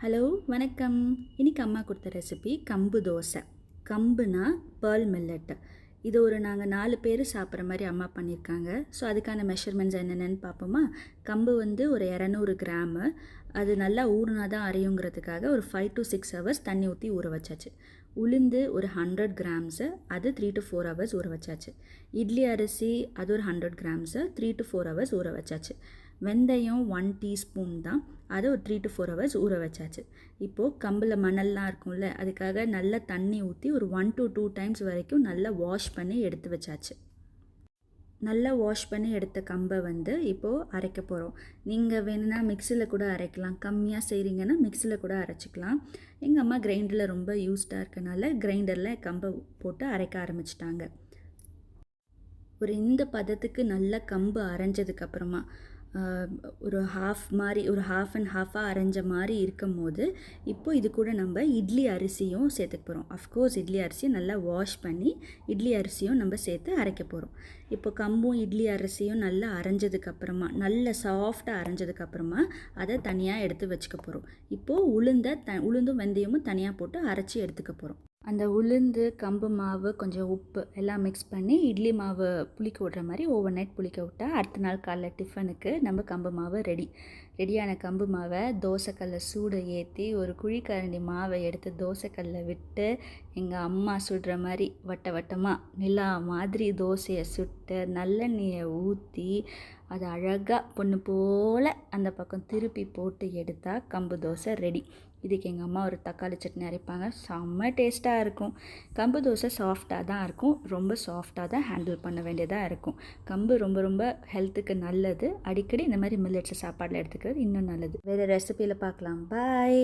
Hello வணக்கம். இன்றைக்கி அம்மா கொடுத்த ரெசிபி கம்பு தோசை. கம்புனா pearl millet. இது நாங்கள் 4 பேர் சாப்பிட்ற மாதிரி அம்மா பண்ணியிருக்காங்க. ஸோ அதுக்கான மெஷர்மெண்ட்ஸ் என்னென்னு பார்ப்போமா. கம்பு ஒரு 200 கிராமு. அது நல்லா ஊறினா தான் அரையுங்கிறதுக்காக ஒரு 5 to 6 ஹவர்ஸ் தண்ணி ஊற்றி ஊற வச்சாச்சு. உளுந்து ஒரு 100 கிராம்ஸு, அது 3 to 4 ஹவர்ஸ் ஊற வச்சாச்சு. இட்லி அரிசி அது ஒரு 100 கிராம்ஸு, 3 to 4 ஹவர்ஸ் ஊற வச்சாச்சு. வெந்தயம் 1 டீஸ்பூன் தான், அதை ஒரு 3 to 4 ஹவர்ஸ் ஊற வச்சாச்சு. இப்போது கம்பில் மணல்லாம் இருக்கும்ல, அதுக்காக நல்லா தண்ணி ஊற்றி ஒரு 1 to 2 டைம்ஸ் வரைக்கும் நல்லா வாஷ் பண்ணி எடுத்து வச்சாச்சு. நல்லா வாஷ் பண்ணி எடுத்த கம்பை இப்போது அரைக்க போகிறோம். நீங்கள் வேணும்னா மிக்சியில் கூட அரைக்கலாம். கம்மியாக செய்கிறீங்கன்னா மிக்சியில் கூட அரைச்சிக்கலாம். எங்கள் அம்மா கிரைண்டரில் ரொம்ப யூஸ்டாக இருக்கனால கிரைண்டரில் கம்பை போட்டு அரைக்க ஆரம்பிச்சிட்டாங்க. இந்த பதத்துக்கு நல்லா கம்பு அரைஞ்சதுக்கப்புறமா ஒரு ஹாஃப் அண்ட் ஹாஃபாக அரைஞ்ச மாதிரி இருக்கும் போது இப்போது இது கூட நம்ம இட்லி அரிசியும் சேர்த்துக்க போகிறோம். அஃப்கோர்ஸ் இட்லி அரிசியை நல்லா வாஷ் பண்ணி இட்லி அரிசியும் நம்ம சேர்த்து அரைக்க போகிறோம். இப்போ கம்பும் இட்லி அரிசியும் நல்லா அரைஞ்சதுக்கப்புறமா, நல்ல சாஃப்டாக அரைஞ்சதுக்கப்புறமா அதை தனியாக எடுத்து வச்சுக்க போகிறோம். இப்போது உளுந்தும் வெந்தயமும் தனியாக போட்டு அரைச்சி எடுத்துக்க போகிறோம். அந்த உளுந்து, கம்பு மாவு, கொஞ்சம் உப்பு எல்லாம் மிக்ஸ் பண்ணி இட்லி மாவு புளிக்க விட்ற மாதிரி ஓவர் நைட் புளிக்க விட்டால் அடுத்த நாள் காலைல டிஃபனுக்கு நம்ம கம்பு மாவு ரெடியான கம்பு மாவை தோசைக்கல்லை சூடு ஏற்றி ஒரு குழிக்கரண்டி மாவை எடுத்து தோசைக்கல்லை விட்டு எங்கள் அம்மா சுடுற மாதிரி வட்டமாக நிலா மாதிரி தோசையை சுட்டு நல்லெண்ணெயை ஊற்றி அது அழகாக பொண்ணு போல் அந்த பக்கம் திருப்பி போட்டு எடுத்தால் கம்பு தோசை ரெடி. இதுக்கு எங்கள் அம்மா ஒரு தக்காளி சட்னி அரைப்பாங்க. செம்ம டேஸ்ட்டாக இருக்கும். கம்பு தோசை சாஃப்டாக தான் இருக்கும். ரொம்ப சாஃப்டாக தான் ஹேண்டில் பண்ண வேண்டியதாக இருக்கும். கம்பு ரொம்ப ரொம்ப ஹெல்த்துக்கு நல்லது. அடிக்கடி இந்த மாதிரி மில்லட்ஸ் சாப்பாடில் எடுத்துக்கிறது இன்னும் நல்லது. வேறு ரெசிபியில் பார்க்கலாம். பாய்.